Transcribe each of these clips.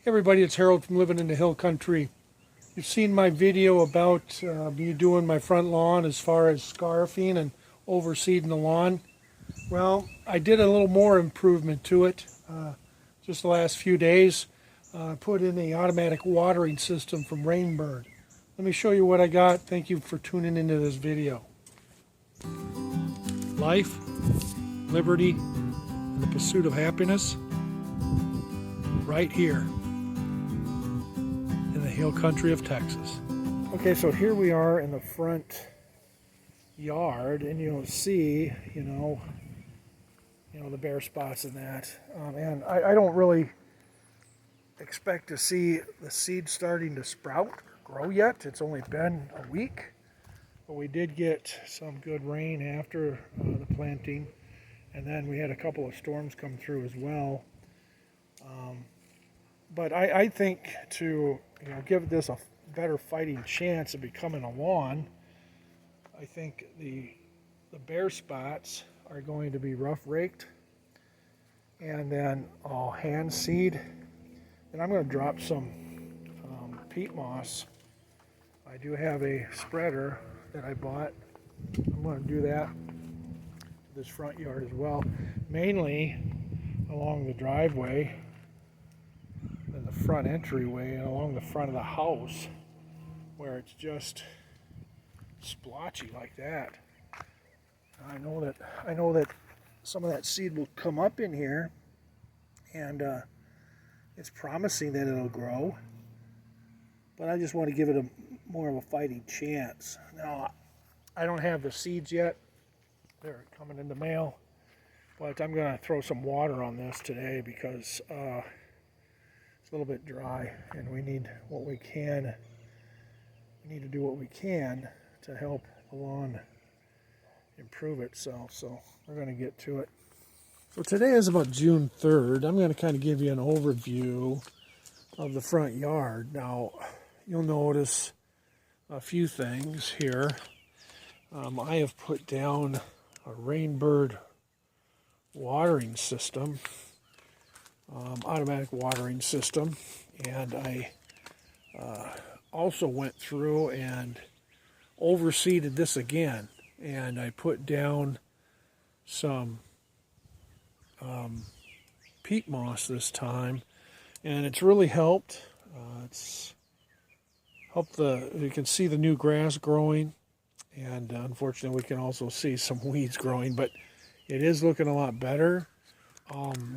Hey everybody, it's Harold from Living in the Hill Country. You've seen my video about me doing my front lawn as far as scarfing and overseeding the lawn. Well, I did a little more improvement to it just the last few days. I put in the automatic watering system from Rainbird. Let me show you what I got. Thank you for tuning into this video. Life, liberty, and the pursuit of happiness right here in the hill country of Texas. Okay, so here we are in the front yard, and you'll see, you know the bare spots in that. And I don't really expect to see the seed starting to sprout or grow yet. It's only been a week, but we did get some good rain after the planting, and then we had a couple of storms come through as well. But I think to give this a better fighting chance of becoming a lawn, I think the bare spots are going to be rough raked, and then I'll hand seed, and I'm going to drop some peat moss. I do have a spreader that I bought. I'm going to do that to this front yard as well, mainly along the driveway and the front entryway and along the front of the house where it's just splotchy like that. I know that some of that seed will come up in here, and it's promising that it'll grow, but I just want to give it more of a fighting chance. Now, I don't have the seeds yet. They're coming in the mail, but I'm going to throw some water on this today because it's a little bit dry, and we need what we can. We need to do what we can to help the lawn improve itself, so we're going to get to it. So today is about June 3rd. I'm going to kind of give you an overview of the front yard. Now, you'll notice a few things here. I have put down a Rainbird watering system, automatic watering system, and I also went through and overseeded this again, and I put down some peat moss this time, and it's really helped. It's helped you can see the new grass growing, and unfortunately we can also see some weeds growing, but it is looking a lot better.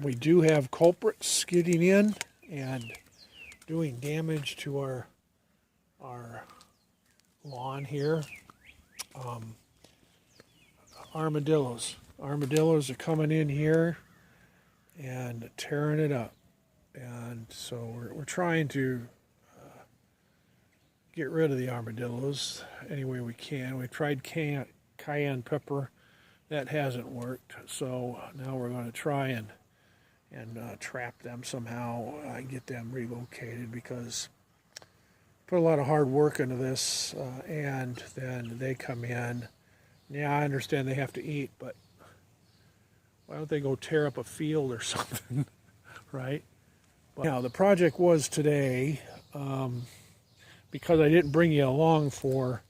We do have culprits getting in and doing damage to our lawn here. Armadillos are coming in here and tearing it up, and so we're trying to get rid of the armadillos any way we can. We've tried cayenne pepper. That hasn't worked, so now we're going to try and trap them somehow and get them relocated, because put a lot of hard work into this, and then they come in. Yeah, I understand they have to eat, but why don't they go tear up a field or something, right? But now, the project was today, because I didn't bring you along for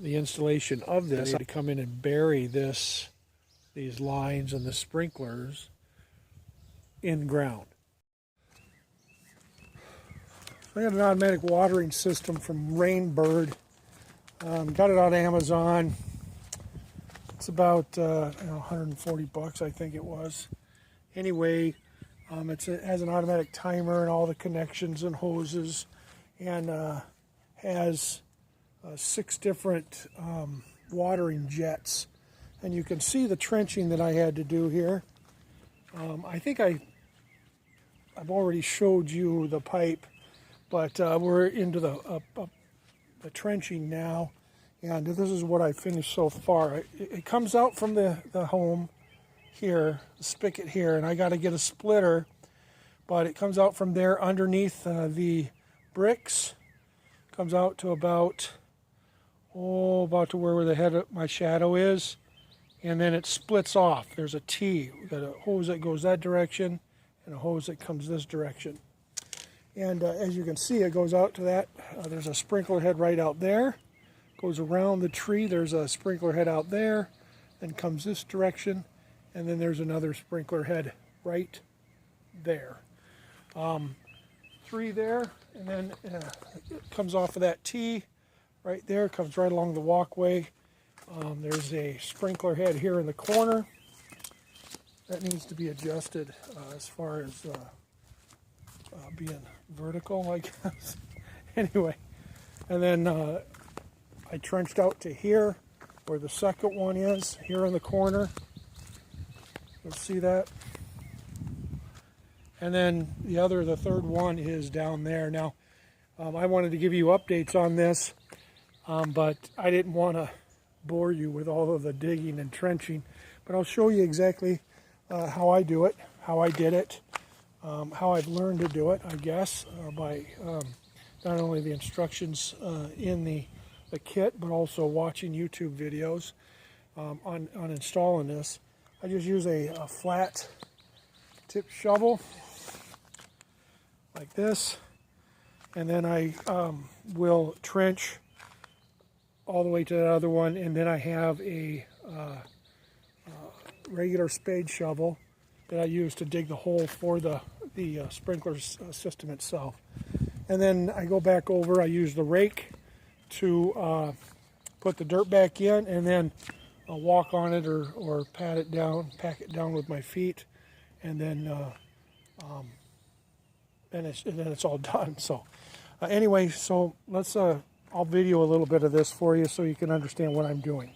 the installation of this, I had to come in and bury these lines and the sprinklers in ground. I got an automatic watering system from Rainbird. Got it on Amazon. It's about 140 bucks, I think it was. Anyway, it has an automatic timer and all the connections and hoses, and has 6 different watering jets. And you can see the trenching that I had to do here. I think I've already showed you the pipe, but we're into the trenching now, and this is what I finished so far. It comes out from the home here, the spigot here, and I got to get a splitter, but it comes out from there underneath the bricks. Comes out to about to where the head of my shadow is, and then it splits off. There's a T. We've got a hose that goes that direction and a hose that comes this direction. And as you can see, it goes out to that. There's a sprinkler head right out there. Goes around the tree. There's a sprinkler head out there. Then comes this direction. And then there's another sprinkler head right there. 3 there. And then it comes off of that T right there. Comes right along the walkway. There's a sprinkler head here in the corner. That needs to be adjusted as far as being vertical, I guess. Anyway, and then I trenched out to here where the second one is, here in the corner. You'll see that. And then the third one is down there. Now, I wanted to give you updates on this, but I didn't want to bore you with all of the digging and trenching. But I'll show you exactly how I do it, how I did it, how I've learned to do it, I guess, by not only the instructions in the kit, but also watching YouTube videos on installing this. I just use a flat tip shovel like this, and then I will trench all the way to the other one, and then I have a regular spade shovel that I use to dig the hole for the sprinkler system itself. And then I go back over, I use the rake to put the dirt back in, and then I'll walk on it or pat it down, pack it down with my feet, and then it's all done. So anyway, so let's I'll video a little bit of this for you so you can understand what I'm doing.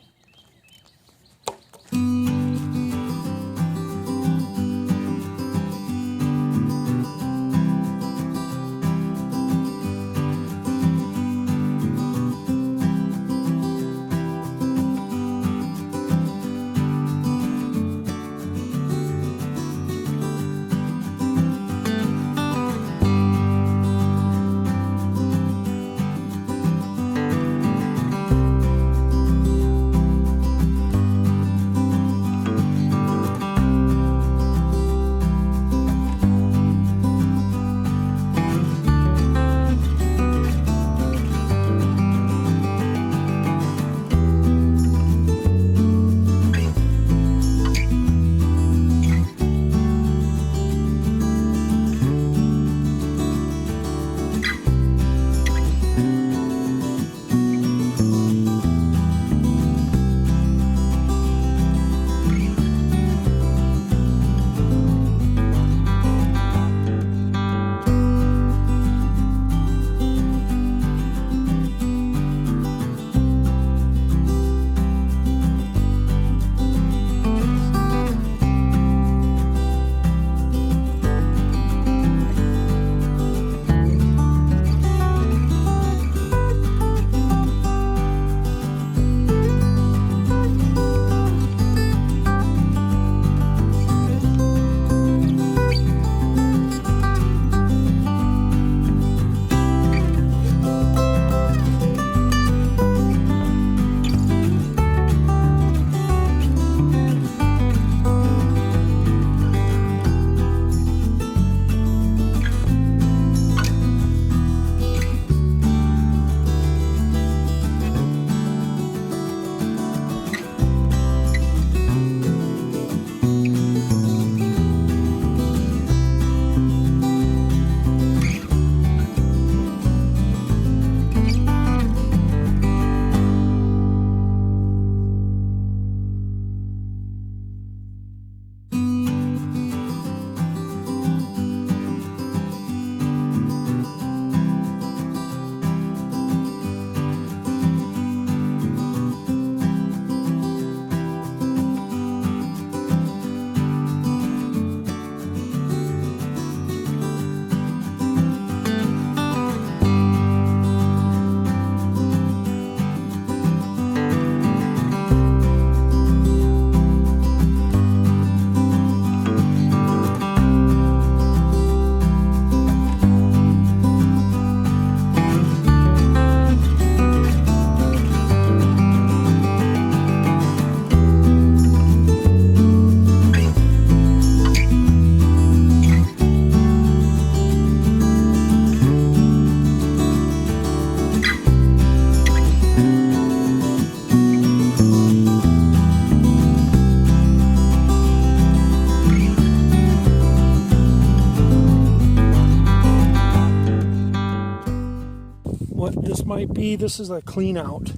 this might be. This is a clean out.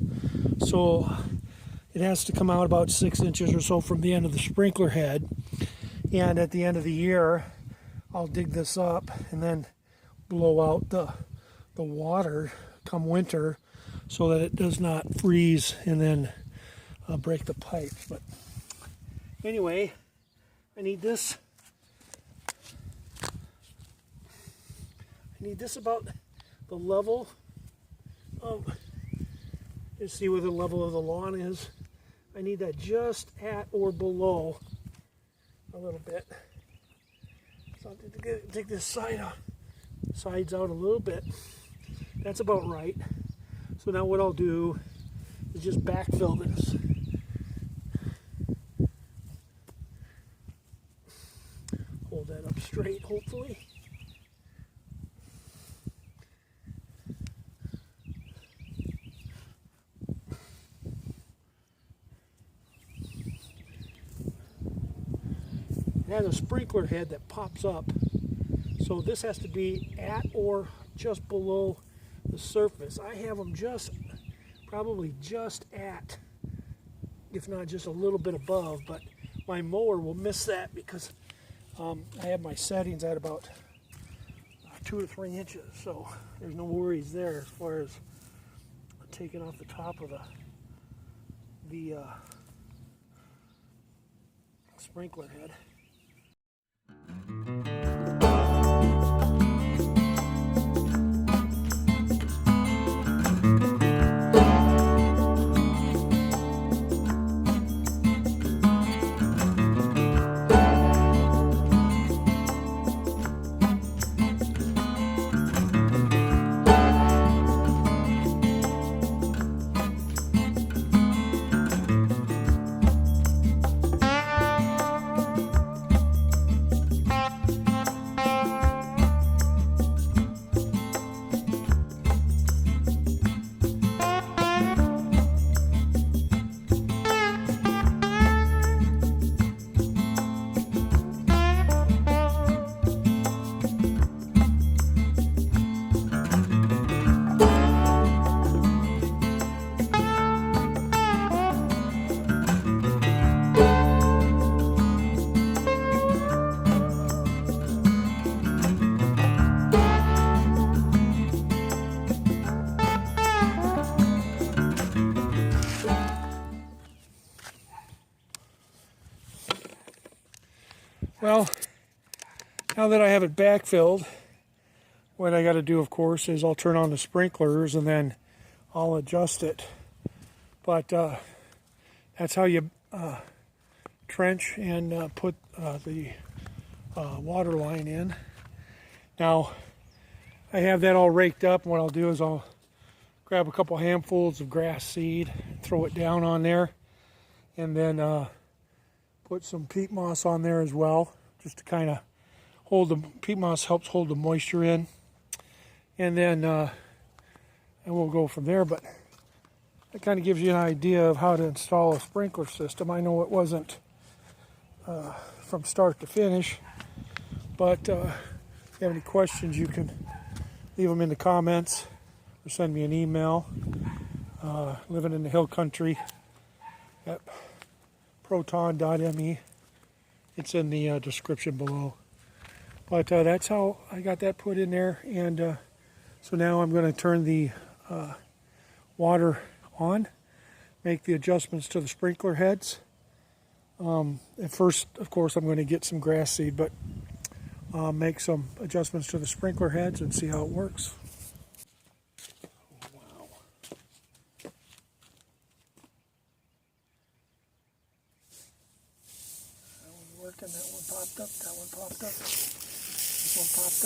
So it has to come out about 6 inches or so from the end of the sprinkler head. And at the end of the year, I'll dig this up and then blow out the water come winter so that it does not freeze and then break the pipe. But anyway, I need this. I need this about the level of, you see where the level of the lawn is. I need that just at or below a little bit. So I'll take this sides out a little bit. That's about right. So now what I'll do is just backfill this. Hold that up straight, hopefully. It has a sprinkler head that pops up, so this has to be at or just below the surface. I have them probably just at, if not just a little bit above, but my mower will miss that because I have my settings at about 2 or 3 inches, so there's no worries there as far as taking off the top of the sprinkler head. Well, now that I have it backfilled, what I got to do, of course, is I'll turn on the sprinklers and then I'll adjust it. But that's how you trench and put the water line in. Now, I have that all raked up, and what I'll do is I'll grab a couple handfuls of grass seed, throw it down on there, and then put some peat moss on there as well, just to kind of hold the peat moss helps hold the moisture in, and then and we'll go from there. But it kind of gives you an idea of how to install a sprinkler system. I know it wasn't from start to finish, but if you have any questions, you can leave them in the comments or send me an email. Living in the hill country at proton.me. It's in the description below. But that's how I got that put in there. And so now I'm going to turn the water on, make the adjustments to the sprinkler heads. At first, of course, I'm going to get some grass seed, but make some adjustments to the sprinkler heads and see how it works. Working. That one popped up, that one popped up, this one popped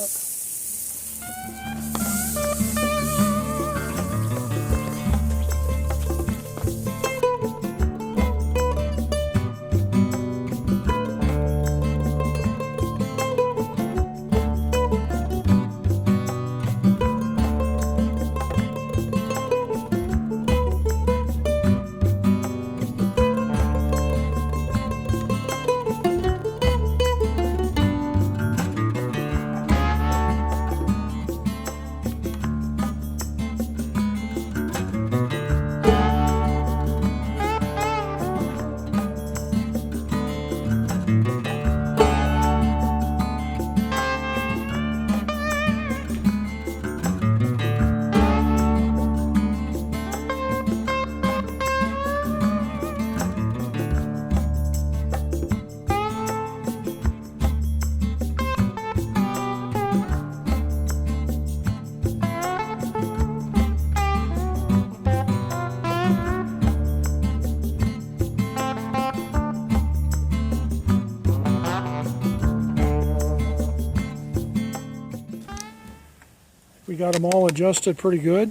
We got them all adjusted pretty good.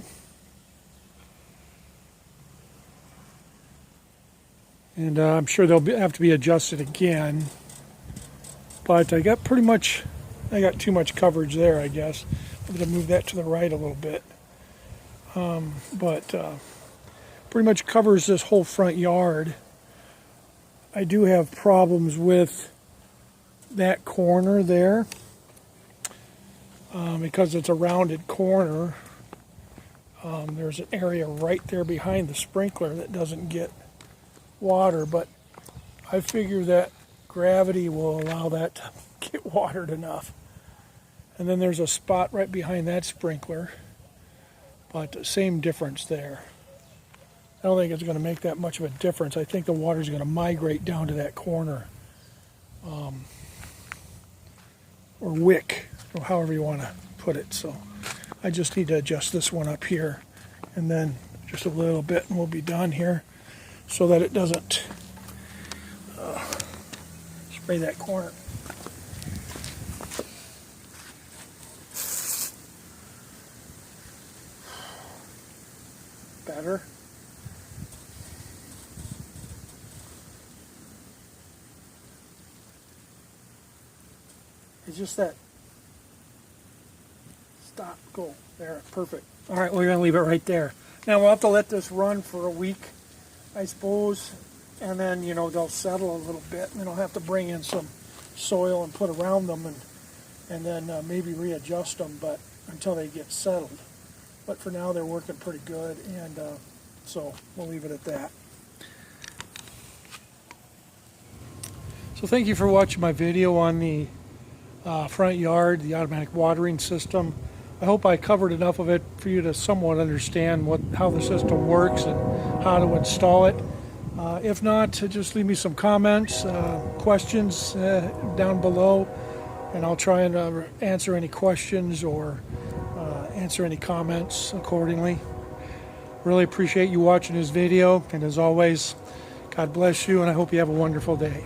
And I'm sure they'll have to be adjusted again. But I got too much coverage there, I guess. I'm going to move that to the right a little bit. Pretty much covers this whole front yard. I do have problems with that corner there because it's a rounded corner. There's an area right there behind the sprinkler that doesn't get water, but I figure that gravity will allow that to get watered enough. And then there's a spot right behind that sprinkler, but same difference there. I don't think it's going to make that much of a difference. I think the water's going to migrate down to that corner, or wick, or however you want to put it. So I just need to adjust this one up here, and then just a little bit, and we'll be done here, so that it doesn't spray that corner. Better. It's just that stop, go, there, perfect. All right, we're gonna leave it right there. Now we'll have to let this run for a week, I suppose, and then, you know, they'll settle a little bit, and then I'll have to bring in some soil and put around them, and then maybe readjust them, but until they get settled. But for now, they're working pretty good, and so we'll leave it at that. So thank you for watching my video on the front yard, the automatic watering system. I hope I covered enough of it for you to somewhat understand how the system works and how to install it. If not, just leave me some comments, questions down below, and I'll try and answer any questions or answer any comments accordingly. Really appreciate you watching this video, and as always, God bless you, and I hope you have a wonderful day.